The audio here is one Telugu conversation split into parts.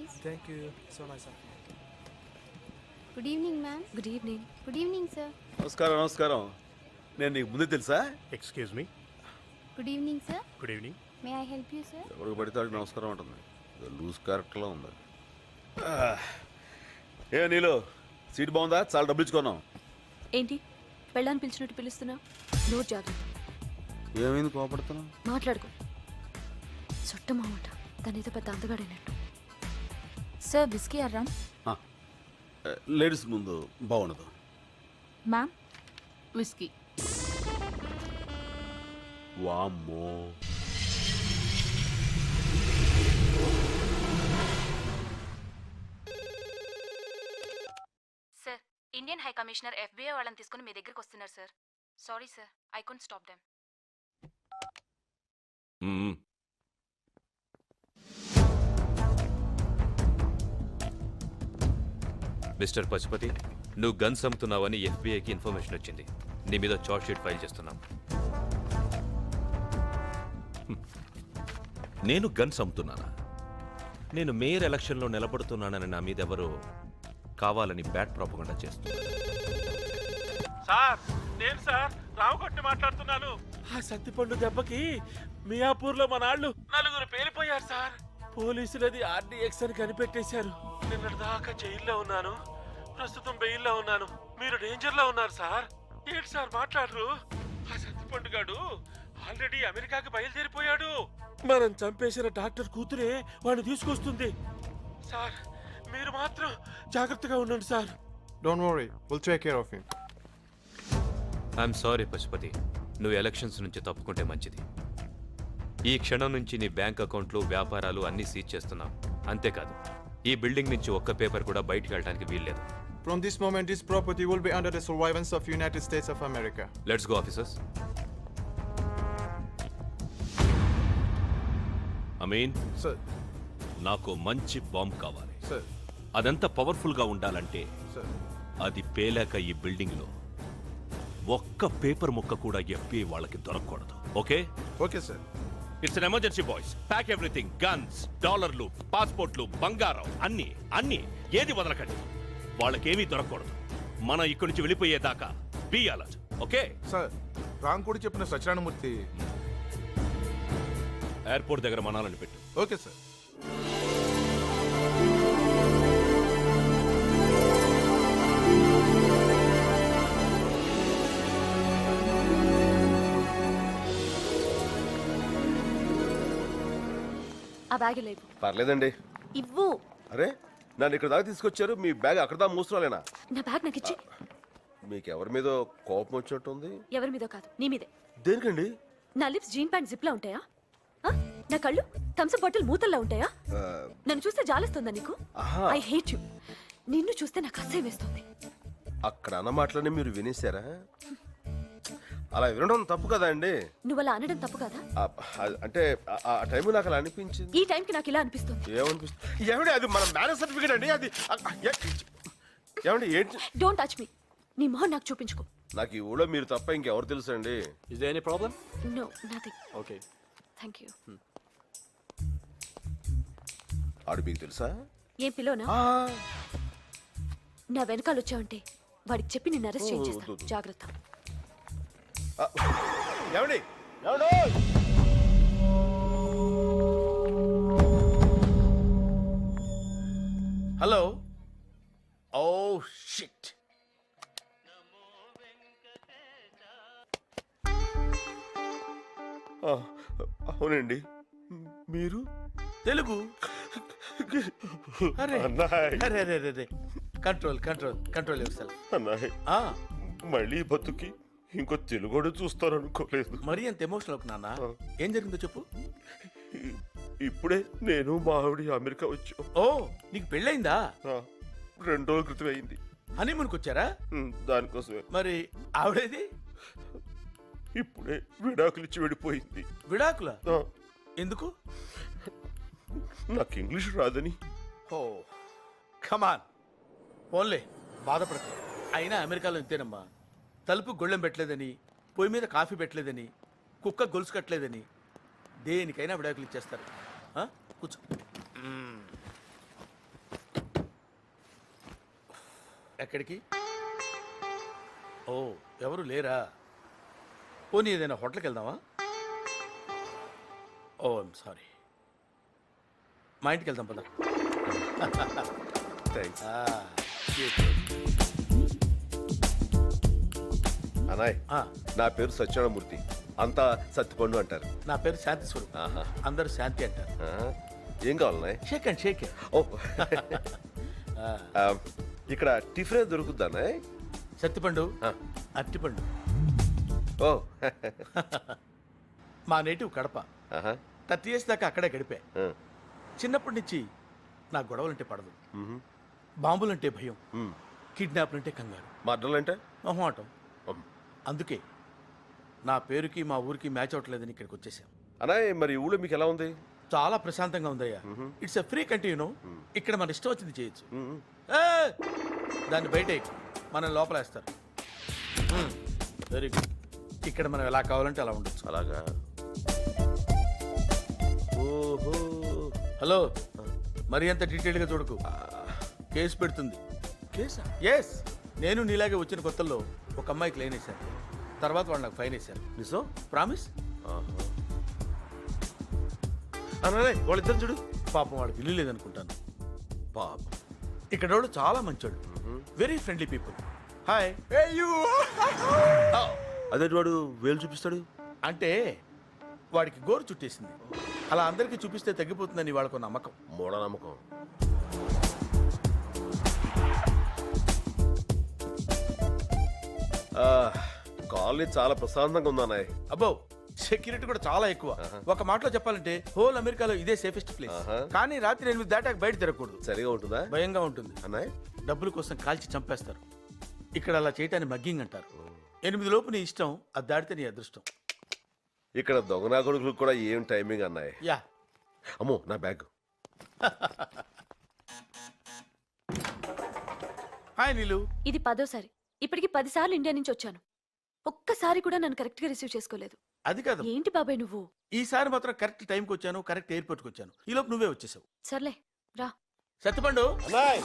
please. Thank you. So nice of you. Good evening, ma'am. Good evening. Good evening, sir. నమస్కారం నమస్కారం. నేను నీకు ముందే తెలుసా? Excuse me. Good evening, sir. Good evening. May I help you, sir? ఎవరికి పడితే వాడికి నమస్కారం ఉంటుంది. లూజ్ క్యారెక్టర్లో ఉంది. ఏ నీలో సీట్ బాగుందా? చాలా డబ్బులు ఇచ్చుకున్నాం. ఏంటి పెళ్ళాన్ని పిలిచినట్టు పిలుస్తున్నా? నోట్ జాగ్రత్త. ఏమైంది కోపడుతున్నావు? మాట్లాడుకో. చుట్టమామాట దాని ఏదో పెద్ద అందగాడైనట్టు. సార్ విస్కీ అర్రామ్. లేడీస్ ముందు బాగుండదు. Ma'am whisky. వామ్మో. Sir Indian high commissioner FBI వాళ్ళని తీసుకుని మీ దగ్గరికి వస్తున్నారు sir. Sorry sir, I could stop them. Mister Pashupati, నువ్వు గన్స్ అమ్ముతున్నావని FBIకి ఇన్ఫర్మేషన్ వచ్చింది. నీ మీద చార్జ్ షీట్ ఫైల్ చేస్తున్నాం. నేను గన్స్ అమ్ముతున్నానా? నేను మేయర్ ఎలక్షన్లో నిలబడుతున్నానని నా మీద ఎవరో కావాలని బ్యాడ్ ప్రాపగండా చేస్తున్నారు. సార్ నేను సార్ రావుగొట్టి మాట్లాడుతున్నాను. ఆ సత్తిపండు దెబ్బకి మియాపూర్లో మన నాళ్ళు 4 పేలిపోయారు సార్. పోలీసులది RDX అని కనిపెట్టేశారు. నిన్నటి దాకా జైల్లో ఉన్నాను, ప్రస్తుతం బెయిల్లో ఉన్నాను. మీరు డేంజర్ లో ఉన్నారు సార్. ఏంటి సార్ మాట్లాడరు? ఆ సత్తిపండు గాడు ఆల్రెడీ అమెరికాకి బయలుదేరిపోయాడు. మనం చంపేసిన డాక్టర్ కూతురే వాడిని తీసుకొస్తుంది. సార్ మీరు మాత్రం జాగ్రత్తగా ఉండండి sir. Don't worry, we'll take care of him. I'm sorry Pashupati, నువ్వు ఎలక్షన్స్ నుంచి తప్పుకుంటే మంచిది. ఈ క్షణం నుంచి నీ బ్యాంక్ అకౌంట్లు, వ్యాపారాలు అన్నీ సీజ్ చేస్తున్నాం. అంతేకాదు ఈ బిల్డింగ్ నుంచి ఒక్క పేపర్ కూడా బయటికి వెళ్ళడానికి వీల్లేదు. From this moment, this property will be under the surveillance of United States of America. Let's go officers. Ameen, Sir, నాకు మంచి బాంబ్ కావాలి. sir, అదంతా పవర్ఫుల్గా ఉండాలంటే sir. అది పేలాక ఈ బిల్డింగ్లో ఒక్క పేపర్ ముక్క కూడా FBI వాళ్ళకి దొరకకూడదు. Okay? Okay, sir. It's an emergency boys. Pack everything. Guns, డాలర్లు, పాస్పోర్ట్లు, బంగారం అన్ని ఏది వదలకండి. వాళ్ళకేమీ దొరకకూడదు. మనం ఇక్కడి నుంచి వెళ్ళిపోయేదాకా బీ అలర్ట్. ఓకే? సార్, రాంకోడి చెప్పిన సత్యనారాయణమూర్తి ఎయిర్పోర్ట్ దగ్గర మనాలని పెట్టు. Okay sir. ఆ బ్యాగ్ లేవు. పర్లేదండి. ఇవ్వు. అరే నన్ను ఇక్కడ దాకా తీసుకొచ్చారు, మీ బ్యాగ్ అక్కడ దాకా మూసుకోలేనా? నా బ్యాగ్ నాకు ఇచ్చి. మీకు ఎవరి మీద కోపం వచ్చినట్టుంది? ఎవరి మీదో కాదు, నీ మీదే. దేనికండి? నా లిప్స్ జీన్ ప్యాంట్ జిప్ లా ఉంటాయా? నా కళ్ళు థమ్స్అప్ బాటిల్ మూతల్లా ఉంటాయా? నన్ను చూస్తే జాలేస్తుందా నీకు? I hate you. నిన్ను చూస్తే నాకు అసహ్యం వేస్తుంది. అక్కడ అన్న మాటలని మీరు వినేశారా? అలా వినడం తప్పు కదా అండి. నువ్వు అలా అనడం తప్పు కదా? అంటే ఆ టైం నాకు అలా అనిపించింది. ఈ టైంకి నాకు ఇలా అనిపిస్తుంది. ఏమనిపిస్తుంది? ఏమండి అది మన మ్యారేజ్ సర్టిఫికేట్ అండి. అది ఏమండి ఏంటి? Don't touch me. నీ మొహం నాకు చూపించుకో. నాకు ఈ ఊళ్ళో మీరు తప్ప ఇంకెవరు తెలుసు అండి? Is there any problem? No, nothing. Okay. Thank you. ఆడు మీకు తెలుసా? ఏం పిలోనా? నా వెనకాల వచ్చావంటే వాడికి చెప్పి నిన్ను అరెస్ట్ చేయించేస్తాను. జాగ్రత్త. ఏమండి? హలో. Oh shit. అవునండి. మీరు తెలుగు? అరే అన్నాయ్. అరే అరే అరే కంట్రోల్ కంట్రోల్ కంట్రోల్ యువర్సెల్ఫ్. అన్నాయ్, మళ్ళీ బతుకి ఇంకో తెలుగుడు చూస్తారనుకోలేదు. మరీ అంత ఎమోషనల్ అవుకు నాన్న. ఏం జరిగిందో చెప్పు. ఇప్పుడే నేను మా ఆవిడ అమెరికా వచ్చాం. ఓ, నీకు పెళ్ళయిందా? 2 రోజుల క్రితం అయింది. హనీమూన్కి వచ్చారా? దానికోసమే. మరి ఆవిడేది? ఇప్పుడే విడాకులు ఇచ్చి వెళ్ళిపోయింది. విడాకుల? ఎందుకు? నాకు ఇంగ్లీష్ రాదని. ఓ కమాన్, పోన్లే బాధపడకు. అయినా అమెరికాలో ఇంతేనమ్మా. తలుపు గొళ్ళెం పెట్టలేదని, పొయ్యి మీద కాఫీ పెట్టలేదని, కుక్క గొలుసు కట్టలేదని దేనికైనా విడాకులు ఇచ్చేస్తారు. కూర్చో. ఎక్కడికి? ఓ, ఎవరు లేరా? పోనీ ఏదైనా హోటల్కి వెళ్దామా? ఓ ఐమ్ సారీ. మా ఇంటికి వెళ్దాం పద. థ్యాంక్స్ ఆ, అనాయ్. ఆ, నా పేరు సత్యనారాయణమూర్తి, అంతా సత్తిపండు అంటారు. నా పేరు శాంతి స్వరూప్. ఆహా. అందరూ శాంతి అంటారు. ఆ, ఏం కావాలన్నాయ్? షేక్ అండ్ షేక్. ఓ ఆ, ఇక్కడ టిఫిన్ దొరుకుద్దా అన్నాయ్? సత్తిపండు, ఆ. అరటిపండు. ఓ మా నేటివ్ కడప. ఆహా. 30 years దాకా అక్కడే గడిపా. ఆ. చిన్నప్పటి నుంచి నా గొడవలంటే పడదు, మ్మ్. బాంబులంటే భయం, మ్మ్. కిడ్నాప్లంటే కంగారు, మర్డర్లంటే? మొహమాటం. అమ్. అందుకే నా పేరుకి మా ఊరికి మ్యాచ్ అవ్వట్లేదని ఇక్కడికి వచ్చేసాం. అనాయ్, మరి ఊళ్ళో మీకు ఎలా ఉంది? చాలా ప్రశాంతంగా ఉందయ్యా. It's a free country, you know. ఇక్కడ మన ఇష్టం వచ్చింది చేయొచ్చు. మ్మ్. ఏయ్! దాన్ని బయట మనం లోపలేస్తారు. Very good. ఇక్కడ మనం ఎలా కావాలంటే అలా ఉండొచ్చు. అలాగా? ఓహో. హలో, మరి అంత డీటెయిల్గా చూడకు, కేసు పెడుతుంది. కేసా? ఎస్, నేను నీలాగే వచ్చిన కొత్తల్లో ఒక అమ్మాయికి లైన్ వేశాను, తర్వాత వాళ్ళు నాకు ఫైన్ వేశారు. నిజం? ప్రామిస్. అనాయ్, వాళ్ళిద్దరు చూడు. పాపం వాళ్ళకి ఇల్లు లేదనుకుంటాను. పాప. ఇక్కడ వాళ్ళు చాలా మంచోళ్ళు, వెరీ ఫ్రెండ్లీ పీపుల్. హాయ్. అదే వాడు వేలు చూపిస్తాడు. అంటే వాడికి గోరు చుట్టేసింది, అలా అందరికీ చూపిస్తే తగ్గిపోతుందని వాళ్ళకు నమ్మకం. మూఢనమ్మకం. కాలనీ చాలా ప్రశాంతంగా ఉంది అన్నాయ్. అబ్బో, సెక్యూరిటీ కూడా చాలా ఎక్కువ. ఒక మాటలో చెప్పాలంటే హోల్ అమెరికాలో ఇదే సేఫెస్ట్ ప్లేస్. కానీ రాత్రి 8 దాటాక బయట తిరగకూడదు. సరిగా ఉంటుందా? భయంగా ఉంటుంది. అన్నాయ్, డబ్బుల కోసం కాల్చి చంపేస్తారు. ఇక్కడ అలా చేయటాన్ని మగ్గింగ్ అంటారు. 8 లోపు నీ ఇష్టం, అది దాటితే నీ అదృష్టం. ఇక్కడ దొంగనా కొడుకులకు కూడా ఏం టైమింగ్ అన్నాయ్. యా. అమ్మో, నా బ్యాగ్. హాయ్ నీలు. ఇది 10వ సారి. ఇప్పటికి 10 సార్లు ఇండియా నుంచి వచ్చాను. ఒక్కసారి కూడా నన్ను కరెక్ట్ గా రిసీవ్ చేసుకోలేదు. అది కాదు, ఏంటి బాబాయ్ నువ్వు? ఈసారి మాత్రం కరెక్ట్ టైంకి వచ్చాను, కరెక్ట్ ఎయిర్పోర్ట్కి వచ్చాను. ఈ లోపు నువ్వే వచ్చేసావు. సర్లే రా. సత్తిపండు, అన్నాయ్,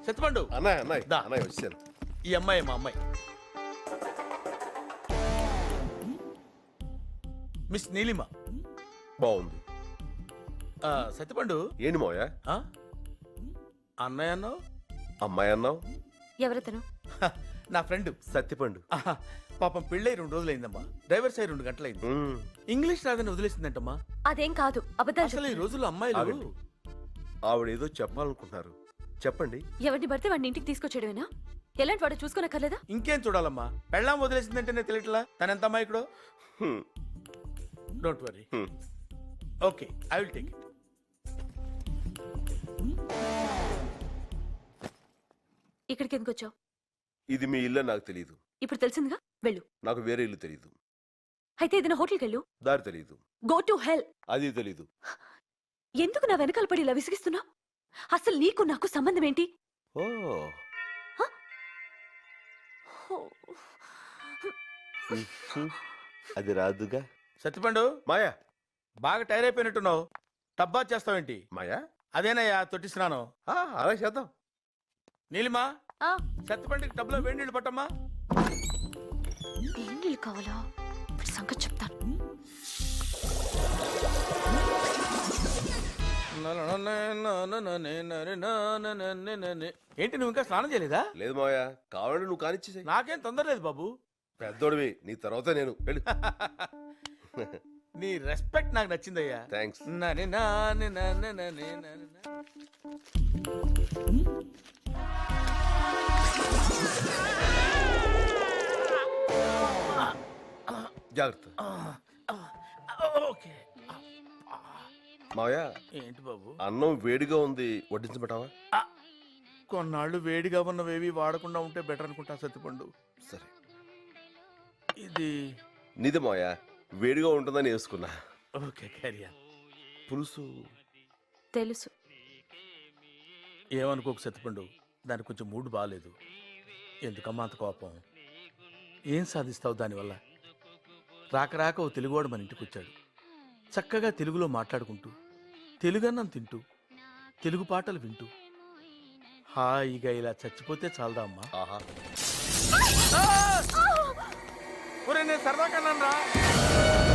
సత్తిపండు. అన్నాయ్, అన్నాయ్, దా. అన్నాయ్ వచ్చాను. ఈ అమ్మాయి మా అమ్మాయి, మిస్ నీలిమ. బాగుంది. సత్తిపండు. ఏంటి మోయా? ఆ? అన్నయ్య అన్నావు? అమ్మాయి అన్నావు? ఎవరతను? నా ఫ్రెండ్ సత్తిపండు. పాపం పెళ్ళై 2 రోజులైందమ్మా, డ్రైవర్ సై 2 గంటలైంది. మ్మ్. ఇంగ్లీష్ రాదని వదిలేసిందంటమ్మా. అదేం కాదు, అబద్ధాలు అసలు ఈ చెప్పు. రోజుల్లో అమ్మాయిలు ఆగండి. ఆవిడేదో చెప్పాలనుకుంటున్నారు, చెప్పండి. ఎవరిని పడితే వాడిని ఇంటికి తీసుకొచ్చేయడమేనా? ఎలాంటి వాడు చూసుకోనక్కర్లేదా? ఇంకేం చూడాలమ్మా, పెళ్ళాం వదిలేసిందంటే నేను తెలియట్లా తనెంత అమ్మాయికుడో. Hmm. Don't worry. Hmm. Okay, I will take it. ఇక్కడికి ఎందుకు వచ్చావు? ఇది మీ ఇల్లు నాకు తెలియదు. ఇప్పుడు తెలిసిందిగా, వెళ్ళు. నాకు వేరే ఇల్లు తెలియదు. అయితే ఏదైనా హోటల్కి వెళ్ళు. దారి తెలియదు. Go to hell. అది తెలీదు. ఎందుకు నా వెనకాల పడి ఇలా విసిగిస్తున్నావు? అసలు నీకు నాకు సంబంధం ఏంటి? ఓ, అది రాదుగా. సత్తిపండు, మాయా. బాగా టైర్ అయిపోయినట్టున్నావు. టబ్బా చేస్తావేంటి? మాయా, అదేనయ్యా తొట్టి స్నానం. అలా చేద్దాం. నీలిమా, ఆ, సత్తిపండుకి టబ్లో వేడి నీళ్ళు పట్టమ్మా. ఏం నీళ్ళు కావాలా? ఇప్పుడు సంగతి చెప్తాను. ఏంటి నువ్వు ఇంకా స్నానం చేయలేదా? లేదు మాయా, కావాలంటే నువ్వు కానిచ్చేసాయి. నాకేం తొందర లేదు బాబు. పెద్దోడివి, నీ తర్వాత నేను. వెళ్ళు. నీ రెస్పెక్ట్ నాకు నచ్చిందయ్యా. థ్యాంక్స్. నని నాని నని నని నని నా. జాగ్రత్త. ఓకే. మావయ్య, ఏంటి బాబు? అన్నం వేడిగా ఉంది, వడ్డించబెట్టావా? కొన్నాళ్ళు వేడిగా ఉన్నవేవి వాడకుండా ఉంటే బెటర్ అనుకుంటా సత్తిపండు. సరే. ఇది నీదే మావయ్య, వేడిగా ఉంటుందని వేసుకున్నా. ఓకే, క్యారియా. పులుసు తెలుసు. ఏమనుకోకు సత్తిపండు, దానికి కొంచెం మూడ్ బాగాలేదు. ఎందుకమ్మా అంత కోపం? ఏం సాధిస్తావు దానివల్ల? రాక రాక ఓ తెలుగువాడు మన ఇంటికి వచ్చాడు. చక్కగా తెలుగులో మాట్లాడుకుంటూ, తెలుగన్నం తింటూ, తెలుగు పాటలు వింటూ హాయిగా ఇలా చచ్చిపోతే చాలదా అమ్మా? ఆహా ఒరే నేను సరదా కన్నాను రా.